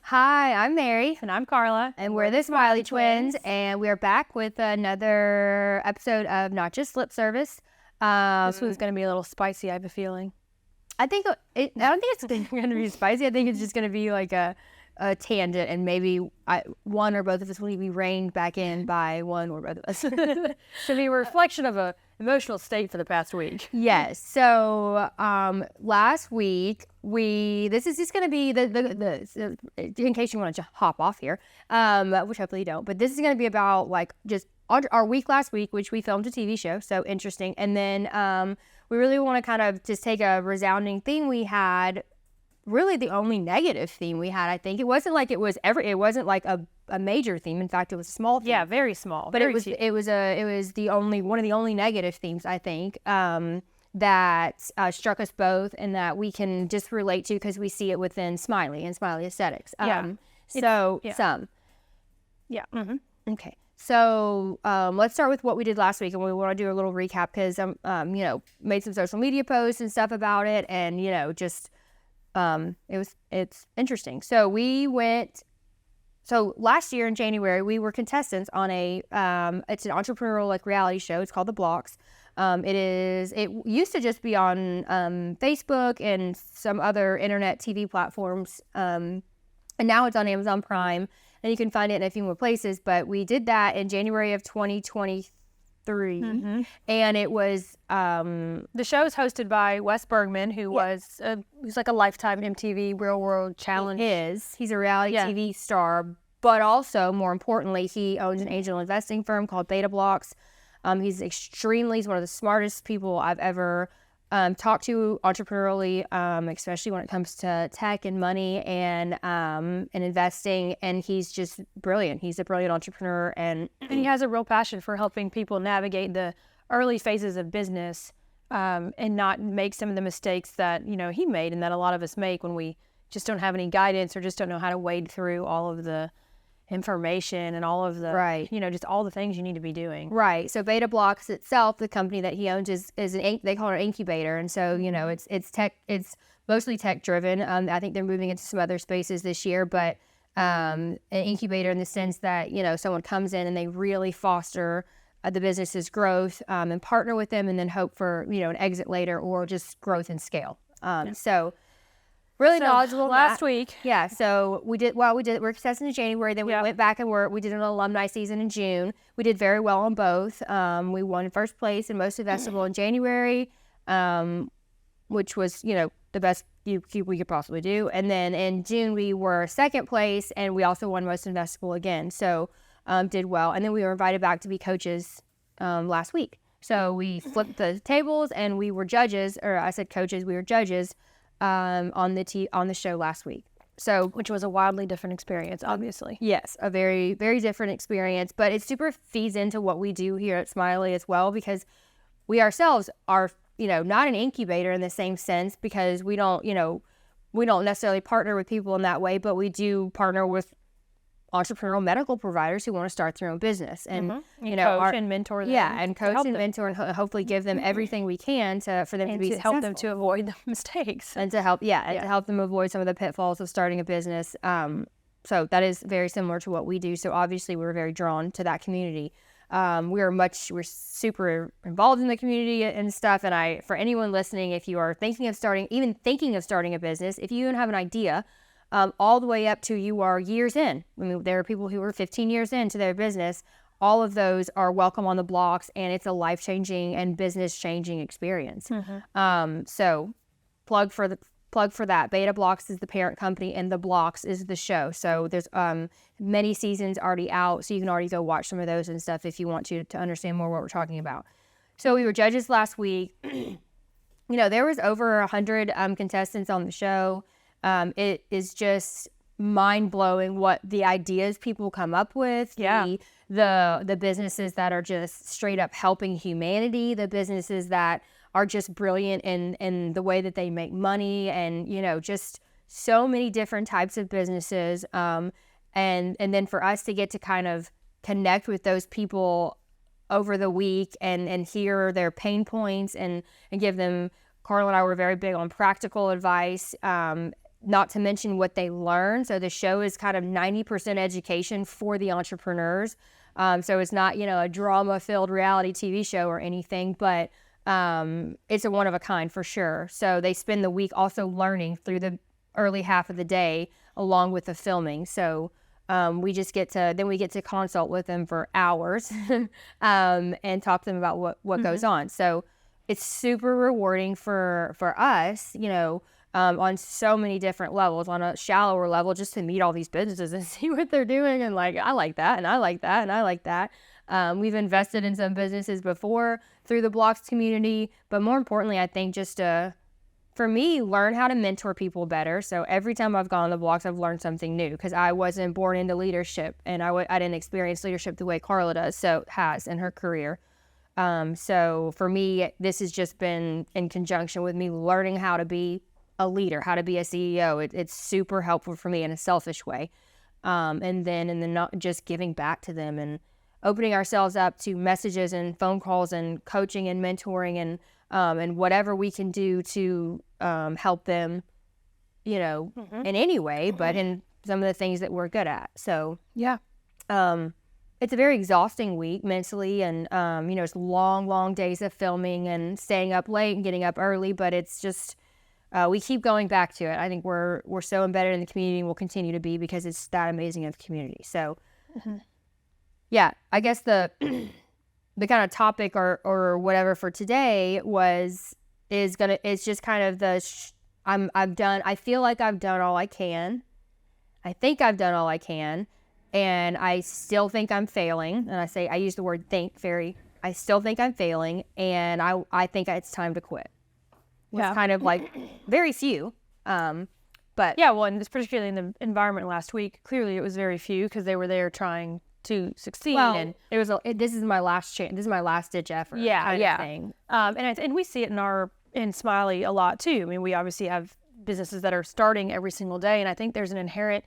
Hi, I'm Mary. And I'm Carla. And we're the Smiley Twins. And we're back with another episode of Not Just Lip Service. This one's going to be a little spicy, I have a feeling. I don't think it's going to be spicy. I think it's just going to be like a tangent, and maybe one or both of us will be reined back in by one or both of us. Should be a reflection of a emotional state for the past week. Yes. So last week this is just going to be the in case you want to hop off here, which hopefully you don't. But this is going to be about like just our week last week, which we filmed a TV show. So interesting. And then we really want to kind of just take a resounding theme we had. Really the only negative theme we had, I think. It wasn't like it was like a major theme. In fact, it was a small theme. Yeah, very small. But it was the only one of the only negative themes, I think, that struck us both and that we can just relate to because we see it within Smiley and Smiley aesthetics. Some. Yeah. Mm-hmm. Okay. So let's start with what we did last week, and we want to do a little recap because made some social media posts and stuff about it, and just. It's interesting. So last year in January, we were contestants on it's an entrepreneurial like reality show. It's called The Blocks. It used to just be on Facebook and some other internet TV platforms. And now it's on Amazon Prime, and you can find it in a few more places. But we did that in January of 2023. Mm-hmm. And it was the show is hosted by Wes Bergman, who's like a lifetime MTV Real World Challenge. He's a reality TV star, but also more importantly, he owns an angel investing firm called Beta Blocks. He's one of the smartest people I've ever talked to entrepreneurially, especially when it comes to tech and money and investing. And he's just brilliant. He's a brilliant entrepreneur, and he has a real passion for helping people navigate the early phases of business and not make some of the mistakes that he made and that a lot of us make when we just don't have any guidance or just don't know how to wade through all of the information and all of the just all the things you need to be doing. Right. So Beta Blocks itself, the company that he owns, is they call it an incubator, and so it's tech. It's mostly tech driven. I think they're moving into some other spaces this year, but an incubator in the sense that someone comes in and they really foster the business's growth and partner with them, and then hope for an exit later or just growth and scale. So. Really knowledgeable. Last week. Yeah, so we're contesting in January, then we went back and we did an alumni season in June. We did very well on both. We won first place in Most Investable in January, which was, the best we could possibly do. And then in June, we were second place, and we also won Most Investable again. So did well. And then we were invited back to be coaches last week. So we flipped the tables, and we were judges, or I said coaches, we were judges. On the show last week. So, which was a wildly different experience, obviously. Yes, a very, very different experience, but it super feeds into what we do here at Smiley as well, because we ourselves are, not an incubator in the same sense, because we don't necessarily partner with people in that way, but we do partner with entrepreneurial medical providers who want to start their own business, and coach and mentor them. Yeah, and coach and mentor, and hopefully give them everything we can for them to be successful. Help them to avoid the mistakes, and to help them avoid some of the pitfalls of starting a business. So that is very similar to what we do. So obviously we're very drawn to that community. We're super involved in the community and stuff. And for anyone listening, if you are thinking of starting a business, if you even have an idea. All the way up to you are years in. I mean, there are people who are 15 years into their business. All of those are welcome on the Blocks, and it's a life-changing and business-changing experience. Mm-hmm. So plug for that. Beta Blocks is the parent company, and The Blocks is the show. So there's many seasons already out, so you can already go watch some of those and stuff if you want to understand more what we're talking about. So we were judges last week. There was over 100 contestants on the show. It is just mind-blowing what the ideas people come up with, the businesses that are just straight up helping humanity, the businesses that are just brilliant in the way that they make money, and just so many different types of businesses, and then for us to get to kind of connect with those people over the week and hear their pain points and give them. Carla and I were very big on practical advice, not to mention what they learn. So the show is kind of 90% education for the entrepreneurs. So it's not, a drama-filled reality TV show or anything, but it's a one of a kind for sure. So they spend the week also learning through the early half of the day along with the filming. So we get to consult with them for hours and talk to them about what goes on. So it's super rewarding for us, on so many different levels, on a shallower level, just to meet all these businesses and see what they're doing. And like, I like that, and I like that, and I like that. We've invested in some businesses before through the Blocks community, but more importantly, I think just for me, learn how to mentor people better. So every time I've gone on the Blocks, I've learned something new because I wasn't born into leadership, and I didn't experience leadership the way Carla has in her career. So for me, this has just been in conjunction with me learning how to be a leader, how to be a CEO. It's super helpful for me in a selfish way. And then not just giving back to them and opening ourselves up to messages and phone calls and coaching and mentoring and whatever we can do to help them, in any way, but in some of the things that we're good at. So yeah, it's a very exhausting week mentally, and it's long days of filming and staying up late and getting up early, but it's just we keep going back to it. I think we're so embedded in the community and will continue to be because it's that amazing of a community. So yeah, I guess the kind of topic or whatever for today is just kind of I feel like I've done all I can. I think I've done all I can, and I still think I'm failing. And I use the word I still think I'm failing, and I think it's time to quit. It's kind of like very few. But yeah, well, and it's particularly in the environment last week, clearly it was very few because they were there trying to succeed. Well, and this is my last chance. This is my last ditch effort. Kind of thing. And we see it in Smiley a lot too. I mean, we obviously have businesses that are starting every single day, and I think there's an inherent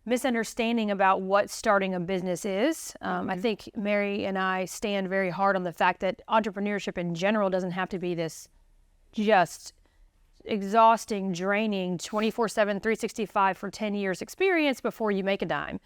misunderstanding about what starting a business is. I think Mary and I stand very hard on the fact that entrepreneurship in general doesn't have to be this just exhausting, draining, 24/7, 365 for 10 years experience before you make a dime.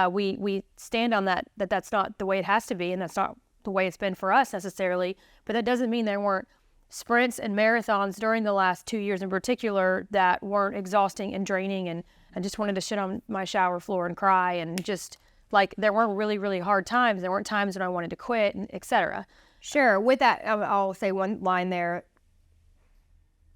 We stand on that's not the way it has to be, and that's not the way it's been for us necessarily. But that doesn't mean there weren't sprints and marathons during the last 2 years in particular that weren't exhausting and draining, and I just wanted to sit on my shower floor and cry, and just like there weren't really, really hard times. There weren't times when I wanted to quit, and et cetera. Sure. With that, I'll say one line there.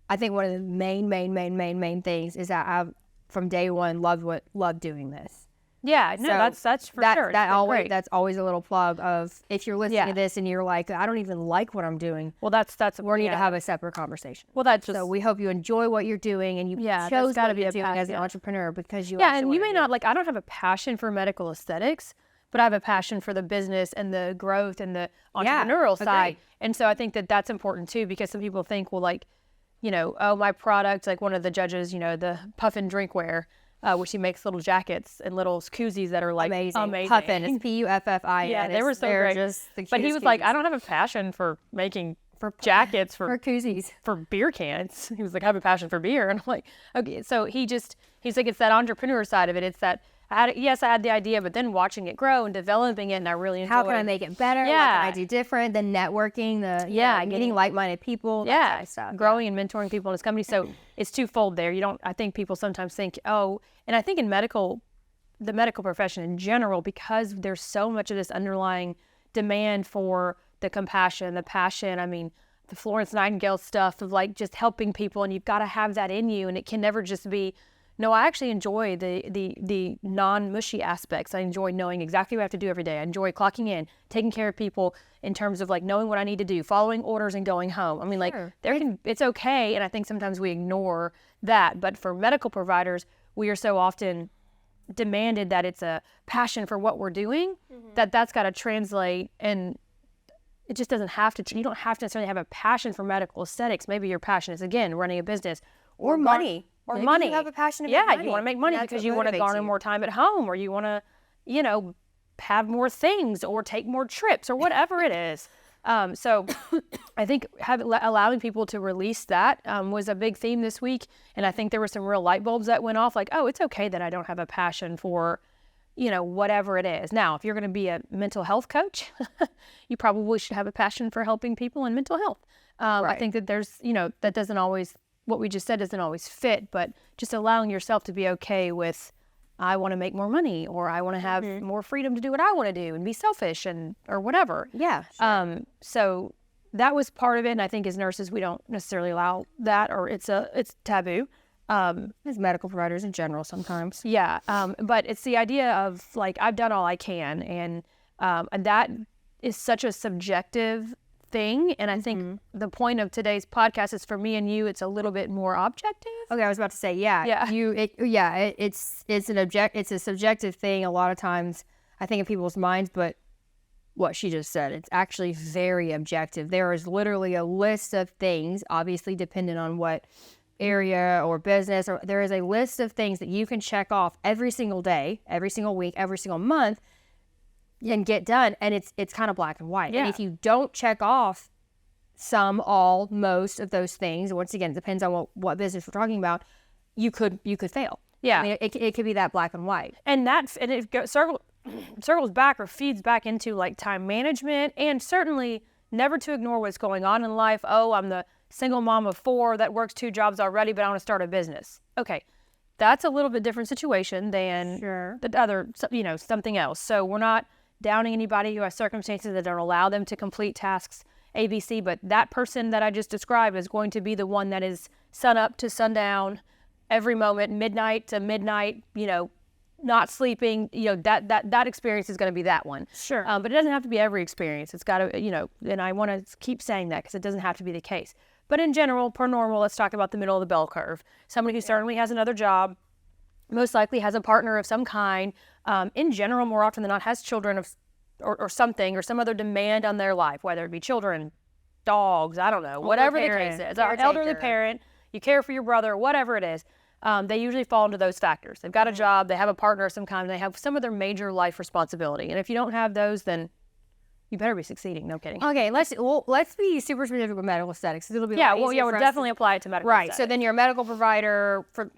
I think one of the main things is that I've, from day one, loved doing this. Yeah, no, So that's for sure. That's always a little plug of if you're listening to this and you're like, I don't even like what I'm doing. Well, that's we need to have a separate conversation. Well, that's just, so we hope you enjoy what you're doing and you chose what you're doing as an entrepreneur because you and you may not I don't have a passion for medical aesthetics, but I have a passion for the business and the growth and the entrepreneurial side. And so I think that's important too, because some people think, well, my product, like one of the judges, the Puffin drinkware, which he makes little jackets and little koozies that are like amazing. Puffin, it's Puffin. Yeah, they were so great. But he was like, I don't have a passion for making jackets for koozies, for beer cans. He was like, I have a passion for beer. And I'm like, okay. So he's like, it's that entrepreneur side of it. It's that, I had the idea, but then watching it grow and developing it, and I really enjoy it. How can I make it better? Yeah. What can I do different? The networking, getting like-minded people, that kind of stuff. Growing and mentoring people in his company. So it's twofold there. I think people sometimes think, and I think in the medical profession in general, because there's so much of this underlying demand for the compassion, the passion. I mean, the Florence Nightingale stuff of like just helping people, and you've got to have that in you, and it can never just be. No, I actually enjoy the non-mushy aspects. I enjoy knowing exactly what I have to do every day. I enjoy clocking in, taking care of people in terms of like knowing what I need to do, following orders and going home. I mean, it's okay, and I think sometimes we ignore that. But for medical providers, we are so often demanded that it's a passion for what we're doing, that's got to translate, and it just doesn't have to. You don't have to necessarily have a passion for medical aesthetics. Maybe your passion is, again, running a business. Or money. Or money. You have a passion about money. You want to make money because you want to garner more time at home, or you want to, have more things or take more trips or whatever it is. So I think allowing people to release that was a big theme this week. And I think there were some real light bulbs that went off like, oh, it's okay that I don't have a passion for, whatever it is. Now, if you're going to be a mental health coach, you probably should have a passion for helping people in mental health. I think that there's, that doesn't always, what we just said doesn't always fit, but just allowing yourself to be okay with, I want to make more money, or I want to have more freedom to do what I want to do and be selfish or whatever. Yeah. Sure. So that was part of it. And I think as nurses, we don't necessarily allow that, or it's taboo. As medical providers in general sometimes. Yeah. But it's the idea of like, I've done all I can. And that is such a subjective thing. And I think the point of today's podcast is for me and you, it's a little bit more objective. Okay. I was about to say, it's a subjective thing a lot of times, I think, in people's minds, but what she just said, it's actually very objective. There is literally a list of things, obviously depending on what area or business, or there is a list of things that you can check off every single day, every single week, every single month, and get done. And it's kind of black and white. Yeah. And if you don't check off some, all, most of those things, once again, it depends on what business we're talking about, you could fail. Yeah. I mean, it could be that black and white. And it circles back or feeds back into like time management, and certainly never to ignore what's going on in life. Oh, I'm the single mom of 4 that works 2 jobs already, but I want to start a business. Okay. That's a little bit different situation than the other, something else. So we're not downing anybody who has circumstances that don't allow them to complete tasks ABC, but that person that I just described is going to be the one that is sun up to sundown every moment, midnight to midnight, not sleeping, that experience is going to be that one. Sure. But it doesn't have to be every experience. It's got to, and I want to keep saying that because it doesn't have to be the case. But in general, per normal, let's talk about the middle of the bell curve. Somebody who certainly has another job, most likely has a partner of some kind, in general, more often than not, has children or something, or some other demand on their life, whether it be children, dogs, I don't know, whatever the case is. An elderly parent, you care for your brother, whatever it is. They usually fall into those factors. They've got a job, they have a partner of some kind, they have some of their major life responsibility. And if you don't have those, then you better be succeeding. No kidding. Okay, let's be super specific with medical aesthetics. It'll be we'll definitely apply it to medical aesthetics. So then you're a medical provider for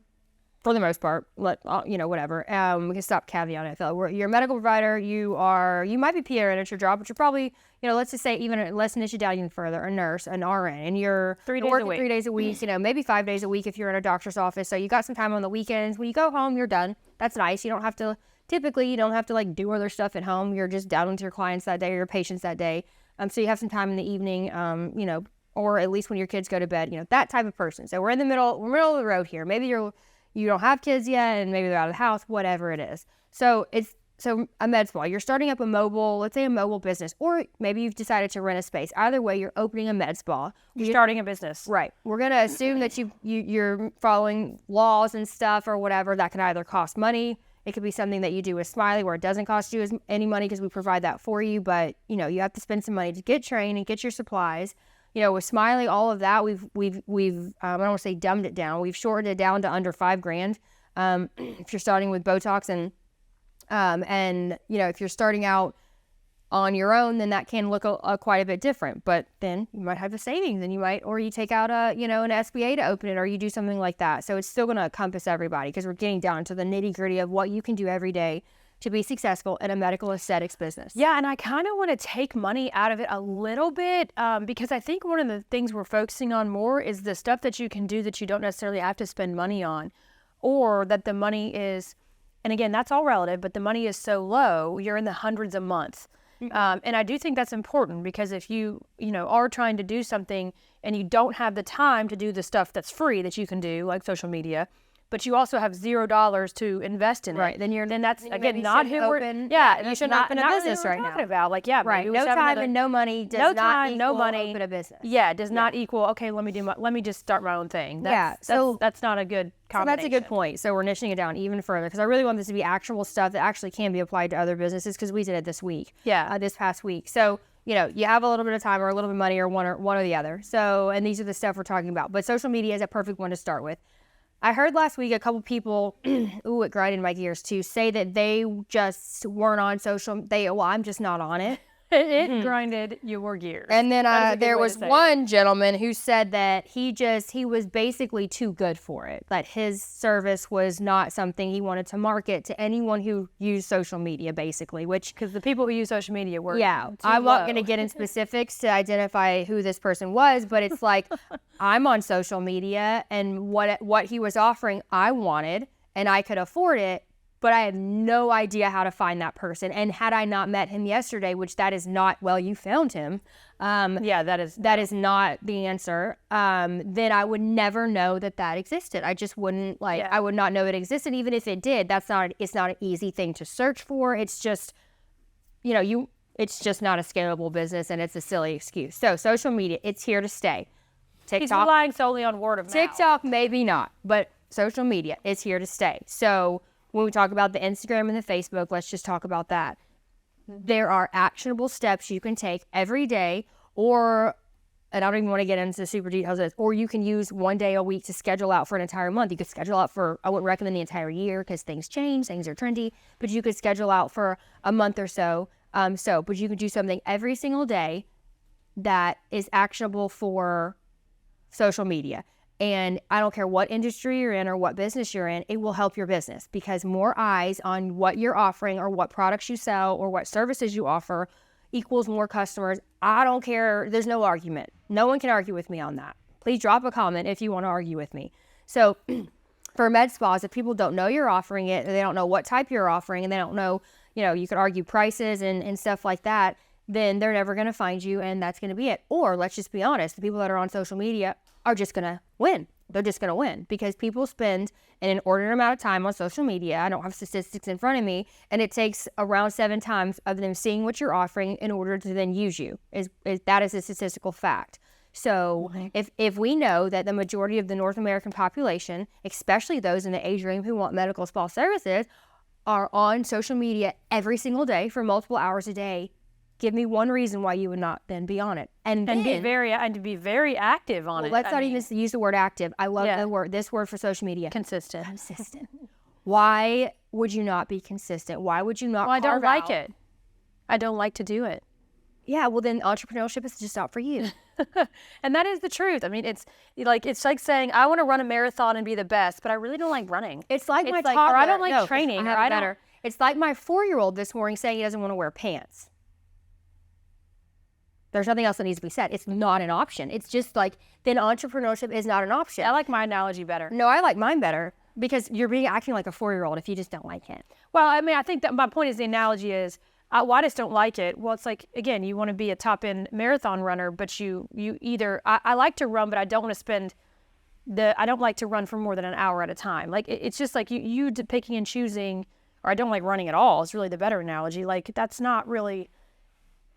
the most part. Whatever. We can stop caveating. I feel like you're a medical provider. You might be PRN at your job, but you're probably, let's just say, even let's niche it down even further, a nurse, an RN, and you're working 3 days a week. Maybe 5 days a week if you're in a doctor's office. So you got some time on the weekends. When you go home, you're done. That's nice. You don't have to. Typically, you don't have to like do other stuff at home. You're just down with your clients that day or your patients that day. So you have some time in the evening, or at least when your kids go to bed, that type of person. So we're in the middle of the road here. Maybe you don't have kids yet, and maybe they're out of the house, whatever it is. So a med spa. You're starting up let's say a mobile business, or maybe you've decided to rent a space. Either way, you're opening a med spa. You're starting a business. Right. We're going to assume that you're following laws and stuff or whatever. That can either cost money. It could be something that you do with Smiley where it doesn't cost you any money because we provide that for you. But, you have to spend some money to get trained and get your supplies. With Smiley, all of that, we've I don't want to say dumbed it down. We've shortened it down to under $5,000. If you're starting with Botox and if you're starting out on your own, then that can look quite a bit different. But then you might have a savings, and you take out an SBA to open it, or you do something like that. So it's still going to encompass everybody because we're getting down to the nitty gritty of what you can do every day to be successful in a medical aesthetics business. Yeah, and I kind of want to take money out of it a little bit because I think one of the things we're focusing on more is the stuff that you can do that you don't necessarily have to spend money on, or that the money is, and again, that's all relative, but the money is so low, you're in the hundreds a month. And I do think that's important because if you are trying to do something and you don't have the time to do the stuff that's free that you can do, like social media, but you also have $0 to invest in it, then that's again not who we're you shouldn't open a business right now. About right, no time and no money does not equal open a business. Yeah, does not equal okay. Let me just start my own thing. That's not a good combination. So that's a good point. So we're niching it down even further because I really want this to be actionable stuff that actually can be applied to other businesses because we did it this week. Yeah, this past week. So you have a little bit of time or a little bit of money or one or the other. So and these are the stuff we're talking about. But social media is a perfect one to start with. I heard last week a couple people, it grinded my gears too, say that they just weren't on social. I'm just not on it. It grinded your gears. And then That is a good there way was to say one gentleman who said that he was basically too good for it, that his service was not something he wanted to market to anyone who used social media, basically, which... Because the people who use social media were I'm not going to get in specifics to identify who this person was, but it's like, I'm on social media, and what he was offering, I wanted, and I could afford it, but I had no idea how to find that person. And had I not met him yesterday, which that is not, well, you found him. That is not the answer. Then I would never know that existed. I just wouldn't I would not know it existed. Even if it did, it's not an easy thing to search for. It's just, it's just not a scalable business, and it's a silly excuse. So social media, it's here to stay. TikTok, he's relying solely on word of mouth. TikTok, maybe not, but social media is here to stay. So when we talk about the Instagram and the Facebook, let's just talk about that. There are actionable steps you can take every day, and I don't even want to get into the super details of this, or you can use one day a week to schedule out for an entire month. You could schedule out I wouldn't recommend the entire year because things change, things are trendy, but you could schedule out for a month or so. But you could do something every single day that is actionable for social media. And I don't care what industry you're in or what business you're in, it will help your business, because more eyes on what you're offering or what products you sell or what services you offer equals more customers. I don't care. There's no argument. No one can argue with me on that. Please drop a comment if you want to argue with me. So for med spas, if people don't know you're offering it, they don't know what type you're offering, and they don't know, you could argue prices and stuff like that, then they're never going to find you, and that's going to be it. Or let's just be honest, the people that are on social media are just going to win. They're just going to win because people spend an inordinate amount of time on social media. I don't have statistics in front of me, and it takes around 7 times of them seeing what you're offering in order to then use you. That is a statistical fact. So if we know that the majority of the North American population, especially those in the age range who want medical spa services, are on social media every single day for multiple hours a day, give me one reason why you would not then be on it. And be very active on it. Let's not even use the word active. I love this word for social media. Consistent. Why would you not be consistent? Why would you not I don't like it. I don't like to do it. Yeah, well then entrepreneurship is just not for you. And that is the truth. I mean, it's like saying I want to run a marathon and be the best, but I really don't like running. It's like my toddler. Or I don't like training. It's like my 4-year-old this morning saying he doesn't want to wear pants. There's nothing else that needs to be said. It's not an option. It's just like, then entrepreneurship is not an option. I like my analogy better. No, I like mine better because you're acting like a 4-year-old if you just don't like it. Well, I mean, I think that my point is the analogy is, I just don't like it. Well, it's like, again, you want to be a top-end marathon runner, but you either, I like to run, but I don't want to spend I don't like to run for more than an hour at a time. Like, it's just like you picking and choosing, or I don't like running at all is really the better analogy. Like, that's not really,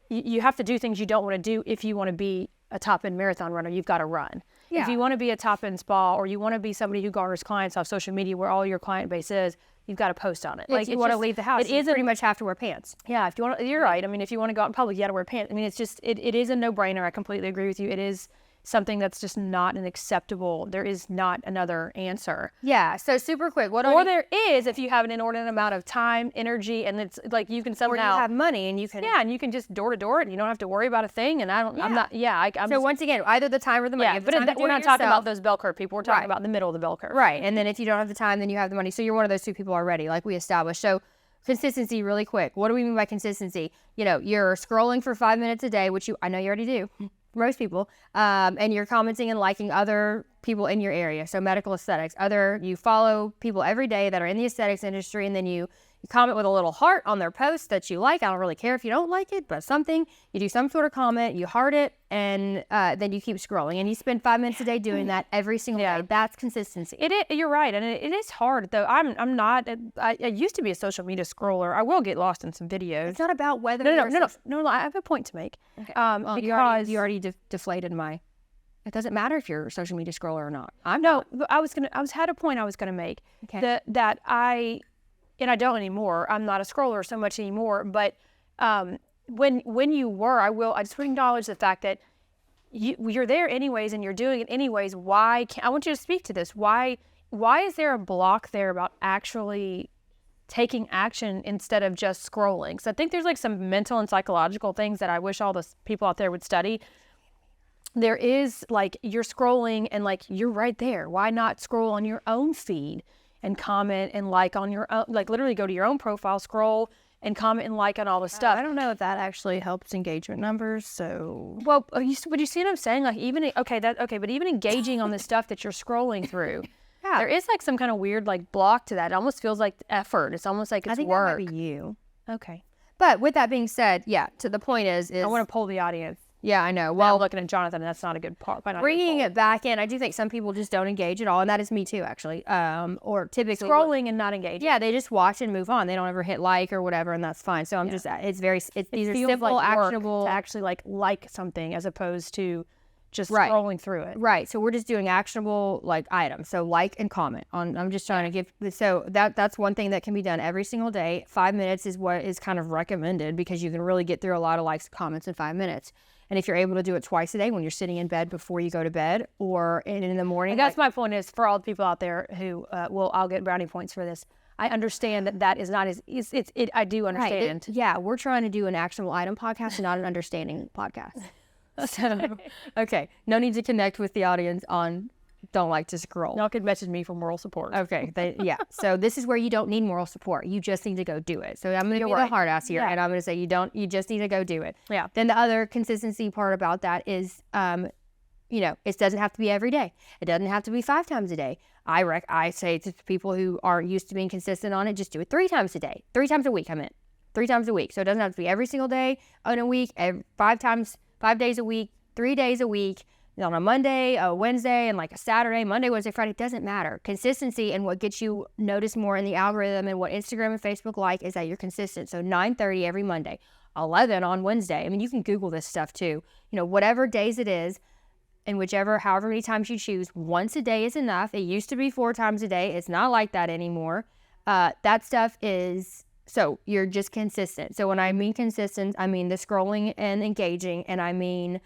you have to do things you don't want to do if you want to be a top-end marathon runner. You've got to run. Yeah. If you want to be a top-end spa, or you want to be somebody who garners clients off social media where all your client base is, you've got to post on it. Like, if you want to leave the house, you pretty much have to wear pants. Yeah, if you want to, you're right. I mean, if you want to go out in public, you got to wear pants. I mean, it's just, it is a no-brainer. I completely agree with you. It is something that's just not an acceptable, there is not another answer. Yeah, so super quick. There is if you have an inordinate amount of time, energy, and it's like you can somehow. Or you have money and you can. Yeah, and you can just door to door it and you don't have to worry about a thing. And I'm not, I'm once again, either the time or the money. Yeah, but we're not talking about those bell curve people. We're talking about the middle of the bell curve. Right, and then if you don't have the time, then you have the money. So you're one of those two people already, like we established. So consistency, really quick. What do we mean by consistency? You're scrolling for 5 minutes a day, which I know you already do. Most people, and you're commenting and liking other people in your area. So medical aesthetics, you follow people every day that are in the aesthetics industry, and then you comment with a little heart on their post that you like. I don't really care if you don't like it, but something, you do some sort of comment, you heart it, and then you keep scrolling, and you spend 5 minutes a day doing that every single day. That's consistency. You're right, and it is hard though. I'm not. I used to be a social media scroller. I will get lost in some videos. It's not about whether. No. I have a point to make. Okay. Because you already deflated my. It doesn't matter if you're a social media scroller or not. I had a point I was gonna make. Okay. And I don't anymore. I'm not a scroller so much anymore. But when you were, I just want to acknowledge the fact that you're there anyways and you're doing it anyways. I want you to speak to this. Why is there a block there about actually taking action instead of just scrolling. So I think there's like some mental and psychological things that I wish all the people out there would study. There is like you're scrolling and like you're right there. Why not scroll on your own feed and comment and like on your own, like literally go to your own profile, scroll and comment and like on all the stuff. I don't know if that actually helps engagement numbers. So, well, but you see what I'm saying? Like even, but even engaging on the stuff that you're scrolling through, there is like some kind of weird like block to that. It almost feels like effort. It's almost like it's I think work. that might be you. Okay. But with that being said, to the point is I want to poll the audience. Yeah, I know. Well, looking at Jonathan, that's not a good part. Bringing it back in, I do think some people just don't engage at all, and that is me too, actually. Or typically scrolling and not engaging. Yeah, they just watch and move on. They don't ever hit like or whatever, and that's fine. So I'm just, these are simple, like actionable. To actually like something as opposed to just scrolling through it. Right. So we're just doing actionable like items. So like and comment on. I'm just trying to give. So that's one thing that can be done every single day. 5 minutes is what is kind of recommended because you can really get through a lot of likes and comments in 5 minutes. And if you're able to do it twice a day when you're sitting in bed before you go to bed or in the morning. I guess my point is for all the people out there who I'll get brownie points for this. I understand that is not as I do understand. Right. We're trying to do an actionable item podcast and not an understanding podcast. So, okay. No need to connect with the audience on don't like to scroll. Y'all could message me for moral support. Okay. So this is where you don't need moral support. You just need to go do it. So I'm going to be the hard ass here and I'm going to say you just need to go do it. Yeah. Then the other consistency part about that is, it doesn't have to be every day. It doesn't have to be 5 times a day. I say to people who aren't used to being consistent on it, just do it 3 times a day. 3 times a week, 3 times a week. So it doesn't have to be every single day in a week, 5 days a week, 3 days a week, on a Monday, a Wednesday, and like a Saturday, Monday, Wednesday, Friday. It doesn't matter. Consistency and what gets you noticed more in the algorithm and what Instagram and Facebook like is that you're consistent. So 9:30 every Monday, 11 on Wednesday. I mean, you can Google this stuff too. Whatever days it is, and however many times you choose, once a day is enough. It used to be 4 times a day. It's not like that anymore. That stuff is... So you're just consistent. So when I mean consistent, I mean the scrolling and engaging, and I mean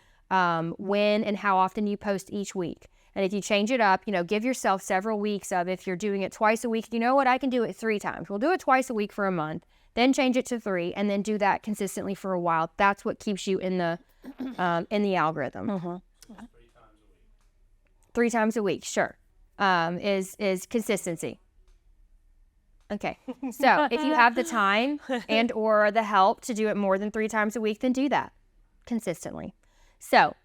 when and how often you post each week. And if you change it up, give yourself several weeks of, if you're doing it twice a week, you know what, I can do it 3 times. We'll do it twice a week for a month, then change it to 3, and then do that consistently for a while. That's what keeps you in the algorithm. Mm-hmm. 3 times a week, sure, is consistency. Okay, so if you have the time and or the help to do it more than 3 times a week, then do that consistently. So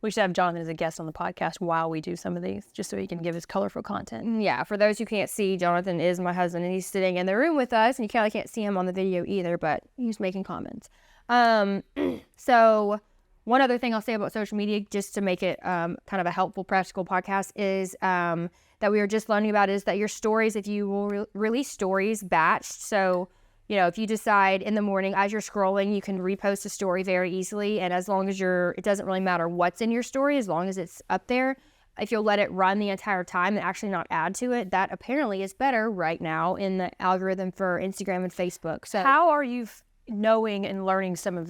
we should have Jonathan as a guest on the podcast while we do some of these, just so he can give his colorful content. Yeah, for those who can't see, Jonathan is my husband, and he's sitting in the room with us, and you kind of can't see him on the video either, but he's making comments. So one other thing I'll say about social media, just to make it kind of a helpful, practical podcast, is that we were just learning about is that your stories, if you will release stories batched, so if you decide in the morning as you're scrolling, you can repost a story very easily, and as long as it doesn't really matter what's in your story, as long as it's up there, if you'll let it run the entire time and actually not add to it, that apparently is better right now in the algorithm for Instagram and Facebook. So how are you knowing and learning some of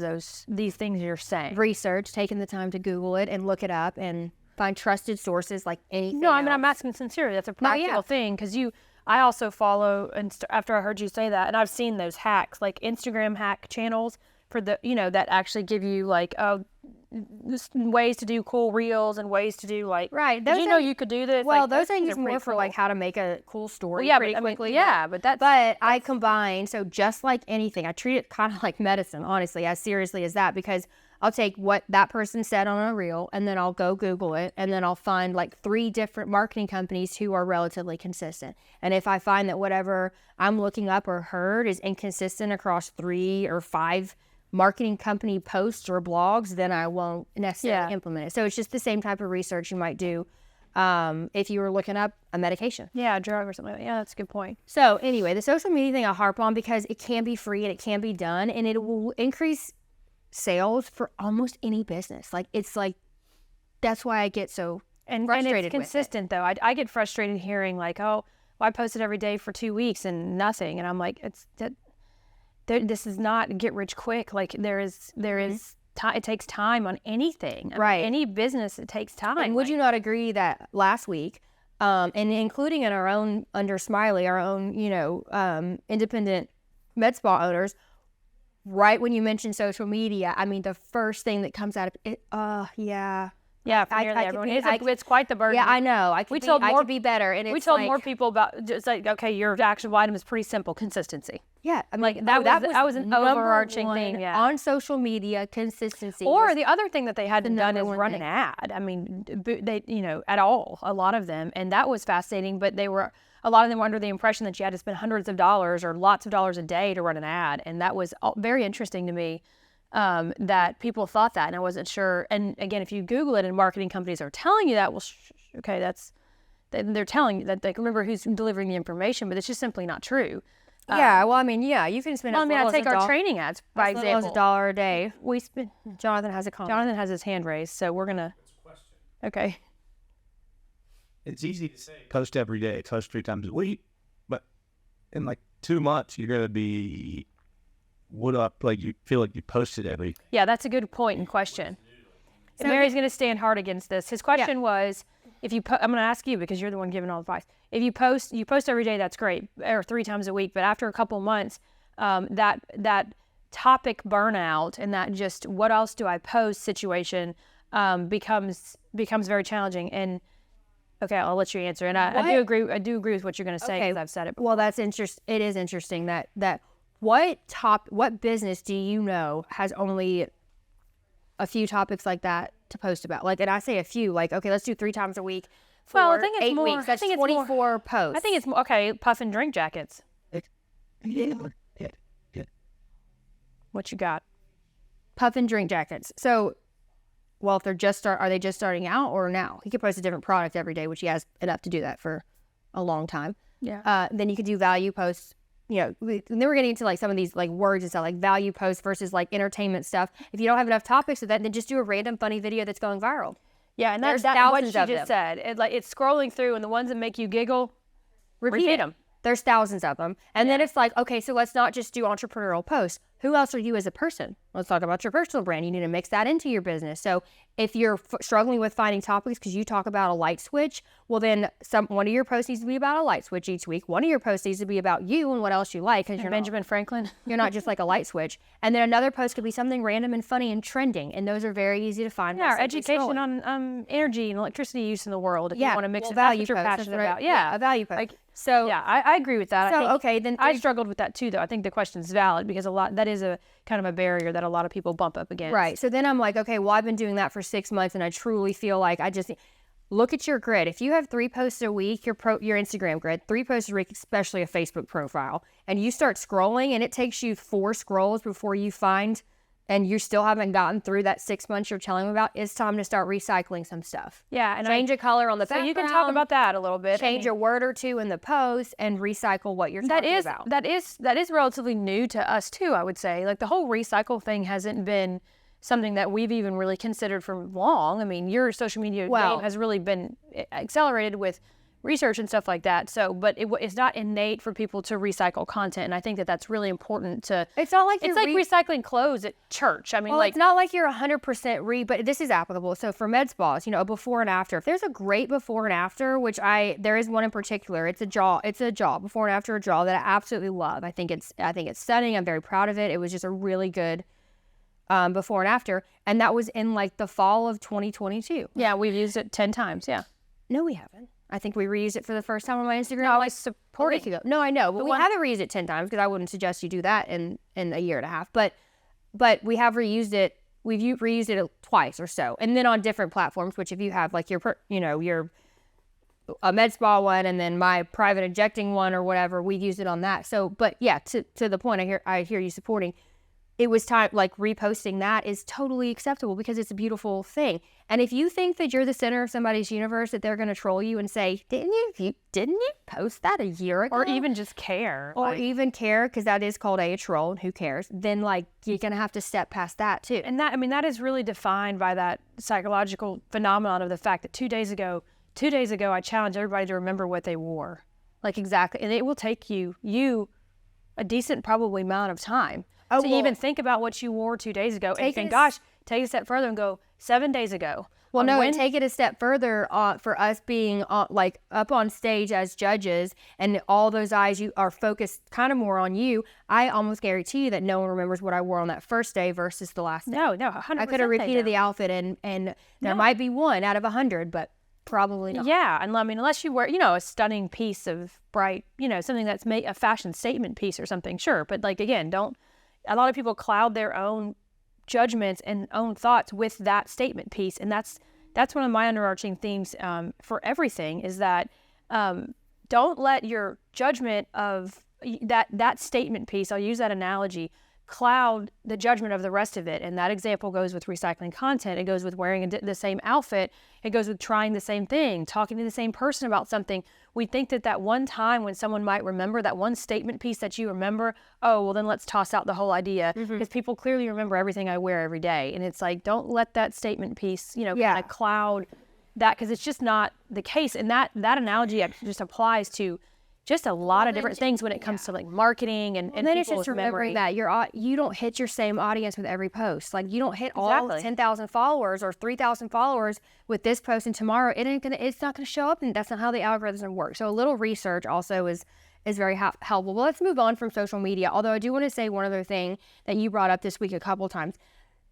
these things you're saying? Research, taking the time to Google it and look it up and find trusted sources like anything No, I mean, else. I'm asking sincerely. That's a practical thing, because I also follow, and after I heard you say that, and I've seen those hacks, like Instagram hack channels for the, that actually give you like, ways to do cool reels and ways to do like, right. Did you could do this? Well, like, those things are more for like how to make a cool story pretty quickly. But I combine, so just like anything, I treat it kind of like medicine, honestly, as seriously as that, because I'll take what that person said on a reel and then I'll go Google it and then I'll find like 3 different marketing companies who are relatively consistent. And if I find that whatever I'm looking up or heard is inconsistent across 3 or 5 marketing company posts or blogs, then I won't necessarily implement it. So it's just the same type of research you might do if you were looking up a medication. Yeah, a drug or something like that. Yeah, that's a good point. So anyway, the social media thing I harp on because it can be free and it can be done and it will increase sales for almost any business. Like it's like, that's why I get so frustrated and it's consistent though. I get frustrated hearing like, I posted every day for 2 weeks and nothing. And I'm like, this is not get rich quick. Like there is it takes time on anything. Right. Any business, it takes time. And would you not agree that last week, and including in our own, under Smiley, our own, independent med spa owners. Right when you mention social media, I mean, the first thing that comes out of it, yeah. Yeah, for nearly everyone. It's quite the burden. Yeah, I know. I could be better. And we told more people about, just like, okay, your action item is pretty simple, consistency. Yeah, I mean, like that was an overarching thing. Yeah, on social media, consistency. Or the other thing that they hadn't done is run an ad. I mean, they, at all, a lot of them, and that was fascinating. But a lot of them were under the impression that you had to spend hundreds of dollars or lots of dollars a day to run an ad, and that was very interesting to me. That people thought that, and I wasn't sure. And again, if you Google it and marketing companies are telling you that, well, okay, they're telling you that they can remember who's delivering the information, but it's just simply not true. Yeah, well, I mean, yeah, you can spend. I take our training ads by example. $1 a day. We spend. Jonathan has a comment. Jonathan has his hand raised, so we're gonna. Okay. It's easy to say post every day, post 3 times a week, but in like 2 months, you're gonna be like you feel like you posted every. Yeah, that's a good point and question. So Mary's going to stand hard against this. His question was, if you I'm going to ask you because you're the one giving all the advice. If you post every day, that's great, or 3 times a week. But after a couple months, that topic burnout and that just what else do I post situation becomes very challenging. And okay, I'll let you answer. And I do agree. I do agree with what you're going to say because I've said it before. Well, that's interesting. It is interesting that. What business do you know has only a few topics like that to post about? Like, and I say a few, like, okay, let's do 3 times a week for I think it's 8 more, weeks. That's 24 posts. I think it's more, okay, puff and drink jackets. What you got? Puff and drink jackets. So, well, if they're are they just starting out or now? He could post a different product every day, which he has enough to do that for a long time. Yeah. Then you could do value posts. And then we're getting into like some of these like words and stuff, like value posts versus like entertainment stuff. If you don't have enough topics of that, then just do a random funny video that's going viral. Yeah, and that's what she just said. It's scrolling through, and the ones that make you giggle, repeat them. There's thousands of them. And then it's like, okay, so let's not just do entrepreneurial posts. Who else are you as a person? Let's talk about your personal brand. You need to mix that into your business. So if you're struggling with finding topics because you talk about a light switch, well, then one of your posts needs to be about a light switch each week. One of your posts needs to be about you and what else you like. Because you're Benjamin Franklin. You're not just like a light switch. And then another post could be something random and funny and trending. And those are very easy to find. Yeah, our education on energy and electricity use in the world. If you want to mix it, that's what you're passionate about. Yeah, a value post. So yeah, I agree with that. So then I struggled with that too, though. I think the question is valid because that is a kind of a barrier that a lot of people bump up against. Right. So then I'm like, okay, well, I've been doing that for 6 months, and I truly feel like I just look at your grid. If you have 3 posts a week, your Instagram grid, 3 posts a week, especially a Facebook profile, and you start scrolling, and it takes you 4 scrolls before you find. And you still haven't gotten through that 6 months you're telling me about, it's time to start recycling some stuff. Yeah. And change a color on the background. So you can talk about that a little bit. Change a word or two in the post and recycle what you're talking about. That is relatively new to us too, I would say. Like the whole recycle thing hasn't been something that we've even really considered for long. I mean, your social media game has really been accelerated with research and stuff like that. So, but it's not innate for people to recycle content, and I think that that's really important to. It's not like it's like recycling clothes at church. I mean, it's not like you're 100% but this is applicable. So for med spas, a before and after. If there's a great before and after, which there is one in particular. It's a jaw before and after a jaw that I absolutely love. I think it's stunning. I'm very proud of it. It was just a really good before and after, and that was in like the fall of 2022. Yeah, we've used it 10 times. Yeah. No, we haven't. I think we reused it for the first time on my Instagram. No, I was supporting ago. No, I know, but we haven't reused it 10 times because I wouldn't suggest you do that in a year and a half. But we have reused it. We've reused it twice or so, and then on different platforms. Which if you have like your a med spa one, and then my private injecting one or whatever, we've used it on that. So, but yeah, to the point, I hear you supporting. It was time, like reposting that is totally acceptable because it's a beautiful thing. And if you think that you're the center of somebody's universe, that they're going to troll you and say, didn't you post that a year ago? Or even just care. Even care, because that is called a troll, and who cares? Then like you're going to have to step past that too. And that is really defined by that psychological phenomenon of the fact that 2 days ago, I challenged everybody to remember what they wore. Like exactly. And it will take you a decent probably amount of time. Even think about what you wore 2 days ago and think, gosh, take a step further and go 7 days ago. Well, on no, when- and take it a step further for us being like up on stage as judges, and all those eyes you are focused kind of more on you. I almost guarantee you that no one remembers what I wore on that first day versus the last day. No, 100%. I could have repeated the outfit, and there might be 1 out of 100, but probably not. Yeah, and I mean, unless you wear, a stunning piece of bright, something that's a fashion statement piece or something, sure. But like, again, a lot of people cloud their own judgments and own thoughts with that statement piece, and that's one of my overarching themes for everything is that don't let your judgment of that statement piece, I'll use that analogy, cloud the judgment of the rest of it. And that example goes with recycling content. It goes with wearing the same outfit. It goes with trying the same thing, talking to the same person about something. We think that one time when someone might remember that one statement piece that you remember, oh, well, then let's toss out the whole idea, because people clearly remember everything I wear every day. And it's like, don't let that statement piece, kind of cloud that, because it's just not the case. And that analogy just applies to just a lot of different things when it comes to like marketing and then it's people's just remembering that you don't hit your same audience with every post. Like you don't hit all 10,000 followers or 3,000 followers with this post, and tomorrow it's not gonna show up, and that's not how the algorithm works. So a little research also is very helpful. Well, let's move on from social media. Although I do want to say one other thing that you brought up this week a couple times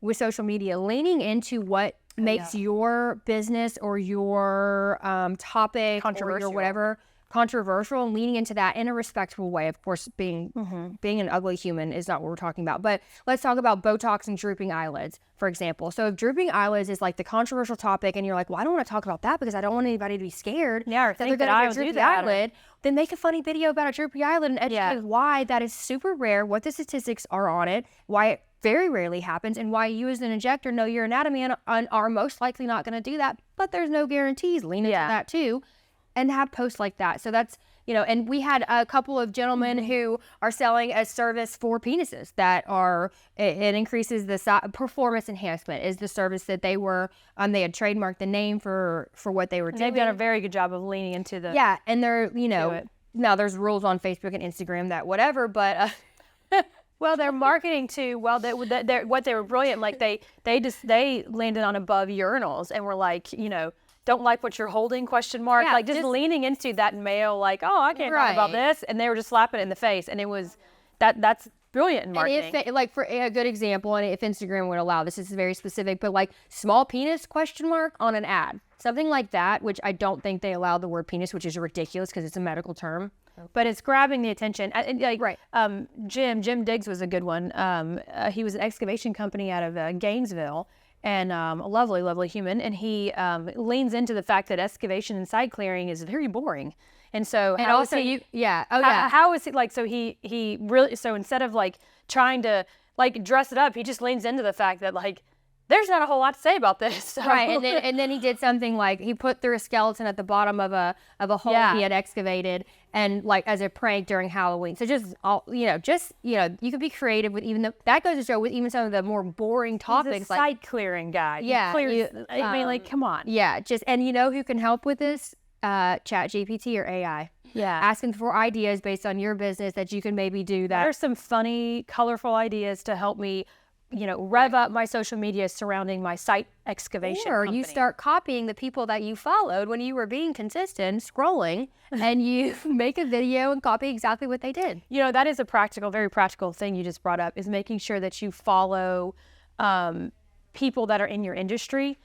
with social media, leaning into what makes your business or your topic or your whatever controversial, and leaning into that in a respectful way. Of course, being an ugly human is not what we're talking about. But let's talk about Botox and drooping eyelids, for example. So if drooping eyelids is like the controversial topic, and you're like, well, I don't want to talk about that because I don't want anybody to be scared that they're going to get a droopy eyelid, then make a funny video about a droopy eyelid and educate why that is super rare, what the statistics are on it, why it very rarely happens, and why you as an injector know your anatomy and are most likely not going to do that. But there's no guarantees. Lean into that too. And have posts like that. So that's, and we had a couple of gentlemen who are selling a service for penises that it increases the performance enhancement is the service that they were, they had trademarked the name for what they were doing. They've done a very good job of leaning into the. Yeah. And they're, now there's rules on Facebook and Instagram that whatever, but. Well, they're marketing too. Well, what they were brilliant. Like they landed on above urinals and were like, don't like what you're holding, ? Like just leaning into that male, like, oh, I can't talk about this. And they were just slapping it in the face. And it was, that's brilliant in marketing. And if, for a good example, and if Instagram would allow this is very specific, but like small penis ? On an ad. Something like that, which I don't think they allow the word penis, which is ridiculous because it's a medical term. But it's grabbing the attention. Jim Diggs was a good one. He was an excavation company out of Gainesville. And a lovely, lovely human. And he leans into the fact that excavation and site clearing is very boring. And so, and also how is it like, so he really, so instead of like trying to like dress it up, he just leans into the fact that like, there's not a whole lot to say about this. So. Right. And then he did something like he put through a skeleton at the bottom of a hole he had excavated, and like as a prank during Halloween. So you can be creative with that goes to show with even some of the more boring topics. He's a site clearing guy. Yeah. I mean, like, come on. Yeah. And who can help with this? ChatGPT or AI. Yeah. Asking for ideas based on your business that you can maybe do that. There's some funny, colorful ideas to help me rev up my social media surrounding my site excavation company. You start copying the people that you followed when you were being consistent, scrolling, and you make a video and copy exactly what they did. That is a very practical thing you just brought up, is making sure that you follow people that are in your industry,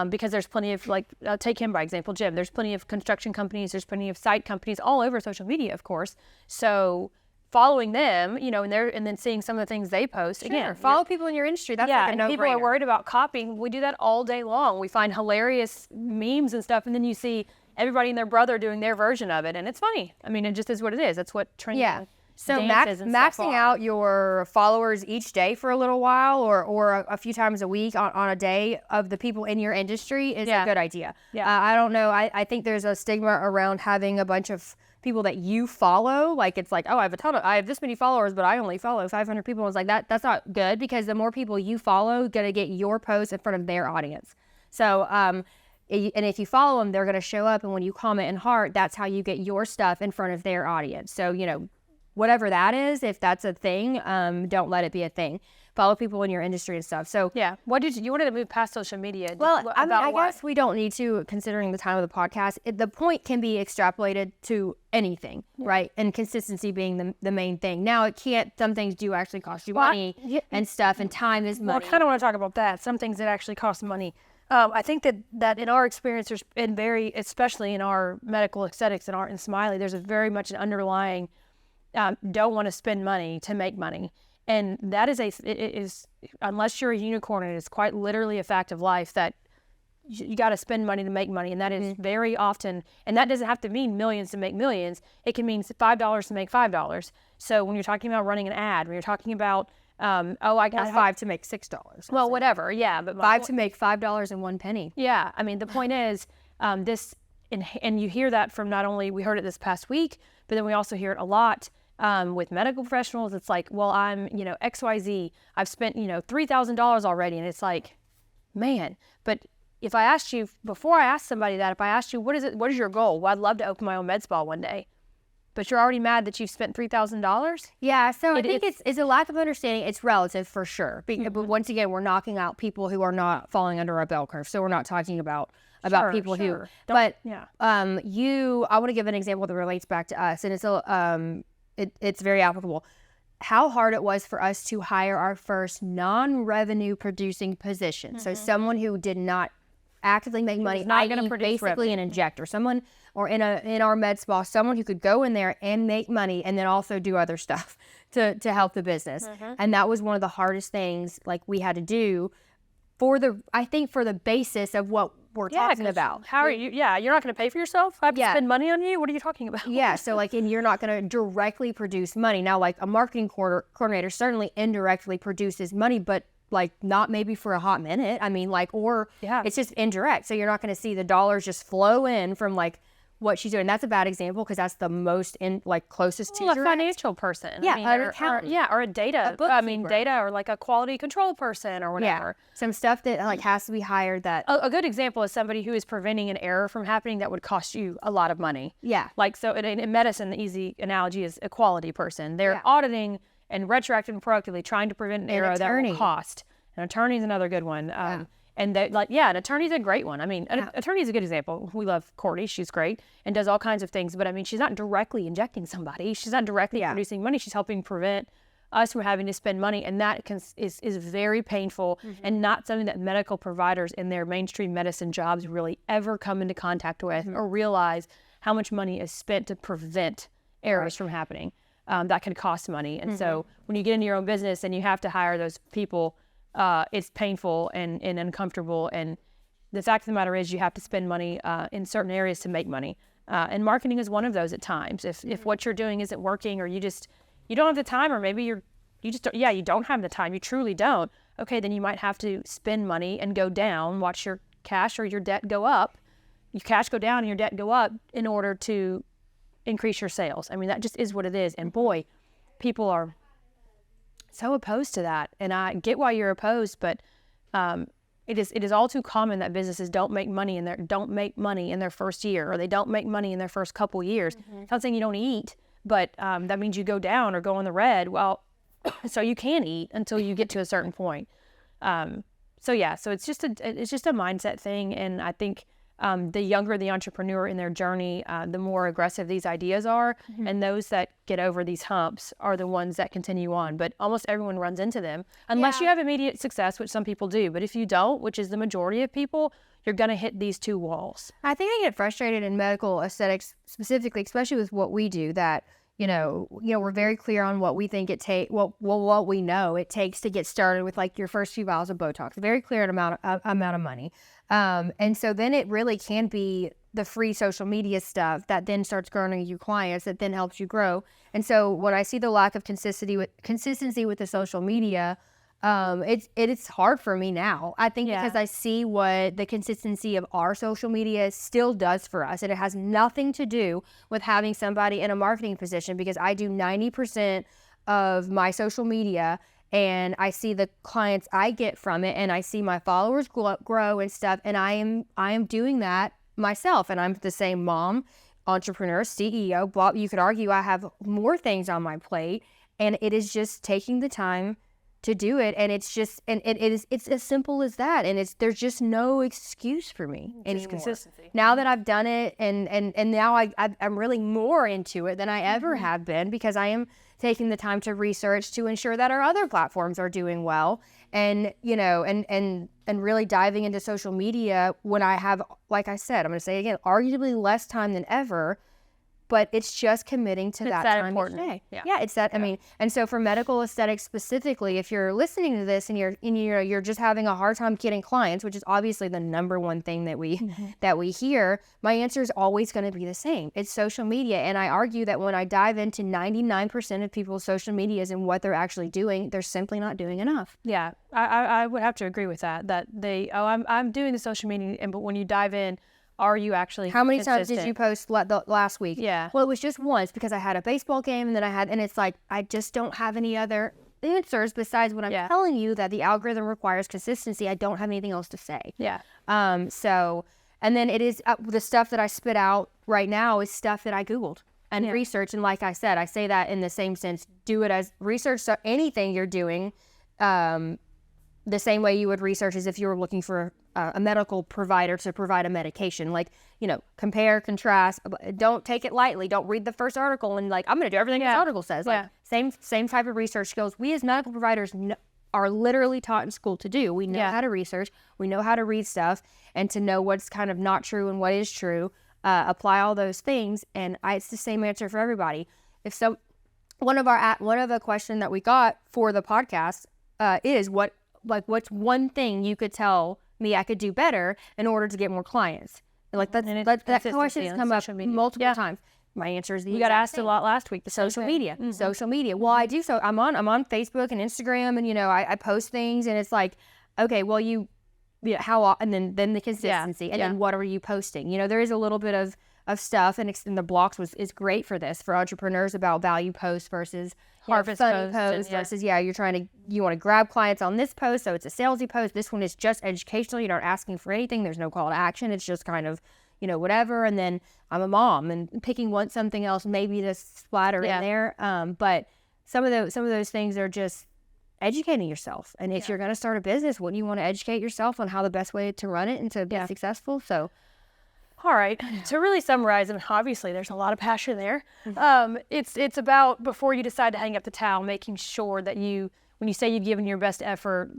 because there's plenty of, like, take him by example, Jim. There's plenty of construction companies, there's plenty of site companies all over social media, of course. So following them, and then seeing some of the things they post. Sure. Again, follow people in your industry. That's like a no-brainer. People are worried about copying. We do that all day long. We find hilarious memes and stuff, and then you see everybody and their brother doing their version of it, and it's funny. I mean, it just is what it is. That's what trending. Yeah. So dances and maxing out your followers each day for a little while, or a few times a week on a day of the people in your industry is a good idea. Yeah. I don't know. I think there's a stigma around having a bunch of people that you follow. Like, it's like, oh, I have this many followers, but I only follow 500 people. It's like that's not good, because the more people you follow, gonna get your posts in front of their audience. So, and if you follow them, they're gonna show up, and when you comment and heart, that's how you get your stuff in front of their audience. So, whatever that is, if that's a thing, don't let it be a thing. follow people in your industry and stuff. So Yeah. What did you wanted to move past social media? well, I mean, I why? guess we don't need to, considering the time of the podcast. The point can be extrapolated to anything, right? And consistency being the main thing. Now, it can't. Some things do actually cost you money and stuff, and time is money. Well, I kind of want to talk about that. Some things that actually cost money. I think that in our experience, there's been especially in our medical aesthetics and art and Smiley, there's a very much an underlying don't want to spend money to make money. And that is unless you're a unicorn, it is quite literally a fact of life that you got to spend money to make money. And that is very often, and that doesn't have to mean millions to make millions. It can mean $5 to make $5. So when you're talking about running an ad, when you're talking about, I got $5 to make $6. well, whatever. Yeah. But $5 to make $5.01. yeah. I mean, the point is this, and you hear that from not only, we heard it this past week, but then we also hear it a lot with medical professionals. It's like, well, I'm, XYZ, I've spent, $3,000 already. And it's like, man, but if I asked you, before I asked somebody that, if I asked you, what is your goal? Well, I'd love to open my own med spa one day. But you're already mad that you've spent $3,000? Yeah, so I think it's a lack of understanding. It's relative for sure. But once again, we're knocking out people who are not falling under our bell curve. So we're not talking about people who. But I want to give an example that relates back to us, and it's very applicable. How hard it was for us to hire our first non-revenue producing position. So someone who did not actively make money, not going to produce basically an injector, someone, or in our med spa, someone who could go in there and make money and then also do other stuff to help the business. And that was one of the hardest things like we had to do for the basis of what we're talking about. How are you? Yeah, you're not going to pay for yourself? I have to spend money on you? What are you talking about? Yeah, so and you're not going to directly produce money. Now, like a marketing coordinator certainly indirectly produces money, but not maybe for a hot minute. I mean, it's just indirect. So you're not going to see the dollars just flow in from what she's doing. That's a bad example because that's the most closest to a financial person. Yeah, an accountant. Or a data. Data or a quality control person or whatever. Yeah, some stuff that has to be hired. That a good example is somebody who is preventing an error from happening that would cost you a lot of money. Yeah. So in medicine, the easy analogy is a quality person. They're auditing and retroactively and proactively trying to prevent an error that will cost. An attorney is another good one. And an attorney's a great one. I mean, an attorney's a good example. We love Courtney. She's great and does all kinds of things. But I mean, she's not directly injecting somebody. She's not directly producing money. She's helping prevent us from having to spend money. And that is very painful and not something that medical providers in their mainstream medicine jobs really ever come into contact with or realize how much money is spent to prevent errors from happening. That can cost money. And so when you get into your own business and you have to hire those people, it's painful and uncomfortable. And the fact of the matter is you have to spend money in certain areas to make money. And marketing is one of those at times. If what you're doing isn't working or you don't have the time, or maybe you don't have the time, you truly don't. Okay, then you might have to spend money and go down, watch your cash or your debt go up. Your cash go down and your debt go up in order to increase your sales. I mean, that just is what it is. And boy, people are so opposed to that. And I get why you're opposed, but it is all too common that businesses don't make money in their first year, or they don't make money in their first couple years. It's not saying you don't eat, but that means you go down or go in the red. Well, so you can eat until you get to a certain point. So it's just a mindset thing. And I think the younger the entrepreneur in their journey, the more aggressive these ideas are. And those that get over these humps are the ones that continue on. But almost everyone runs into them unless you have immediate success, which some people do. But if you don't, which is the majority of people, you're going to hit these two walls. I think I get frustrated in medical aesthetics specifically, especially with what we do, that we're very clear on what we think it takes, what we know it takes to get started with your first few vials of Botox, a very clear amount of money. And so then it really can be the free social media stuff that then starts garnering you clients, that then helps you grow. And so when I see the lack of consistency with the social media, it's hard for me now. I think because I see what the consistency of our social media still does for us. And it has nothing to do with having somebody in a marketing position, because I do 90% of my social media and I see the clients I get from it, and I see my followers grow and stuff. And I am doing that myself, and I'm the same mom, entrepreneur, CEO, blah. You could argue I have more things on my plate, and it is just taking the time to do it, and it's just, and it's as simple as that, and there's just no excuse for me anymore. Consistency. Now that I've done it, and now I'm really more into it than I ever have been, because I am taking the time to research to ensure that our other platforms are doing well, and and really diving into social media when I have, like I said, I'm going to say again, arguably less time than ever. But it's just committing to that time important. each day. Yeah, it's that. I mean, and so for medical aesthetics specifically, if you're listening to this and you're just having a hard time getting clients, which is obviously the number one thing that we hear, my answer is always going to be the same. It's social media, and I argue that when I dive into 99% of people's social medias and what they're actually doing, they're simply not doing enough. Yeah, I would have to agree with that. That I'm doing the social media, but when you dive in, are you actually How many consistent? times did you post last week? Yeah. Well, it was just once, because I had a baseball game, and it's like, I just don't have any other answers besides what I'm telling you, that the algorithm requires consistency. I don't have anything else to say. Yeah. So, and then it is the stuff that I spit out right now is stuff that I Googled and researched. And like I said, I say that in the same sense, do it as research. So anything you're doing, the same way you would research as if you were looking for a medical provider to provide a medication. Like, compare, contrast. Don't take it lightly. Don't read the first article and I'm going to do everything this article says. Like, same type of research skills we as medical providers are literally taught in school to do. We know how to research. We know how to read stuff and to know what's kind of not true and what is true. Apply all those things, and it's the same answer for everybody. One of the question that we got for the podcast is what's one thing you could tell me I could do better in order to get more clients? That question has come up multiple times. My answer is we got asked a lot last week. Social media. Social media. Well, I do. So I'm on Facebook and Instagram, and I post things, and it's like, okay, well, how, and then the consistency, and then what are you posting? There is a little bit of stuff, and the blocks is great for this, for entrepreneurs, about value posts versus harvest posts versus you want to grab clients on this post, so it's a salesy post. This one is just educational. You're not asking for anything. There's no call to action. It's just kind of whatever. And then I'm a mom and picking something else maybe to splatter in there. But some of those things are just educating yourself. And if you're going to start a business, wouldn't you want to educate yourself on how the best way to run it and to be successful? So. All right. To really summarize, and obviously there's a lot of passion there. It's about, before you decide to hang up the towel, making sure that when you say you've given your best effort,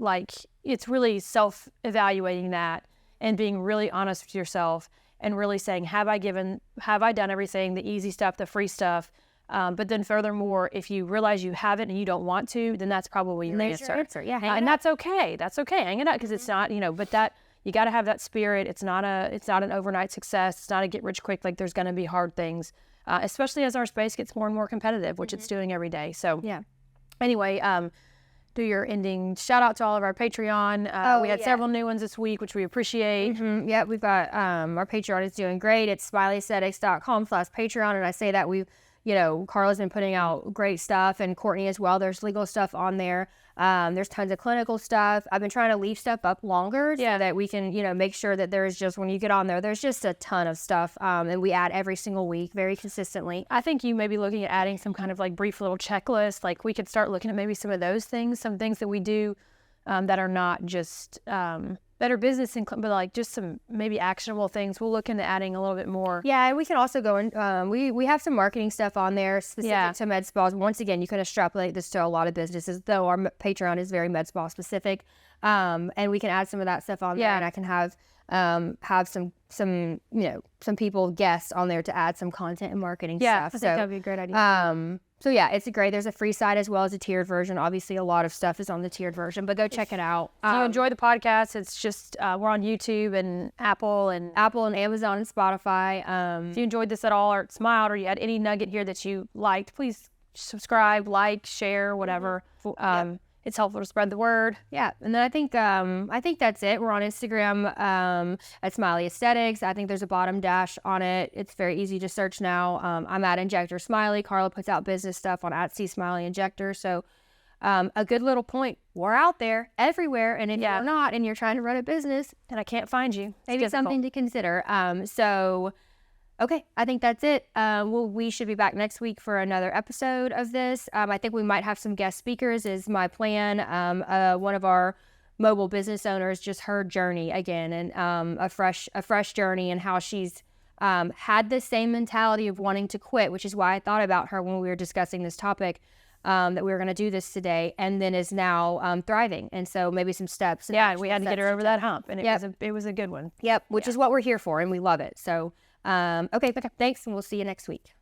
it's really self-evaluating that and being really honest with yourself and really saying, have I done everything, the easy stuff, the free stuff? But then furthermore, if you realize you haven't and you don't want to, then that's probably your answer. Yeah. And that's okay. That's okay. Hang it up, because it's not, but that, you got to have that spirit. It's not an overnight success. It's not a get rich quick. There's going to be hard things, especially as our space gets more and more competitive, which it's doing every day. So anyway, do your ending shout out to all of our Patreon. We had several new ones this week, which we appreciate. Yeah, we've got our Patreon is doing great. It's SmileyAesthetics.com/Patreon. And I say that Carla's been putting out great stuff, and Courtney as well. There's legal stuff on there. There's tons of clinical stuff. I've been trying to leave stuff up longer so that we can, make sure that there's just, when you get on there's just a ton of stuff. And we add every single week very consistently. I think you may be looking at adding some kind of brief little checklist. We could start looking at maybe some of those things, some things that we do that are not just better business, but just some maybe actionable things. We'll look into adding a little bit more. Yeah, and we can also go in. We have some marketing stuff on there specific to med spas. Once again, you can extrapolate this to a lot of businesses, though our Patreon is very med spa specific. And we can add some of that stuff on there, and I can have some people, guests on there to add some content and marketing stuff. I think that'd be a great idea. So it's great. There's a free side as well as a tiered version. Obviously, a lot of stuff is on the tiered version, but go check it out. So enjoy the podcast. It's just we're on YouTube and Apple and Amazon and Spotify. If you enjoyed this at all or smiled or you had any nugget here that you liked, please subscribe, share, whatever. It's helpful to spread the word. Yeah, and then I think that's it. We're on Instagram at Smiley Aesthetics. I think there's a bottom dash on it. It's very easy to search now. I'm at Injector Smiley. Carla puts out business stuff on at Smiley Injector. So a good little point. We're out there everywhere, and if you're not, and you're trying to run a business, and I can't find you, maybe something to consider. So Okay, I think that's it. We should be back next week for another episode of this. I think we might have some guest speakers is my plan. One of our mobile business owners, just her journey again, and a fresh journey, and how she's had the same mentality of wanting to quit, which is why I thought about her when we were discussing this topic, that we were going to do this today, and then is now thriving. And so maybe some steps. Yeah, we had to get her over that hump, and it was a good one. Yep, which is what we're here for, and we love it. So, okay, thanks, and we'll see you next week.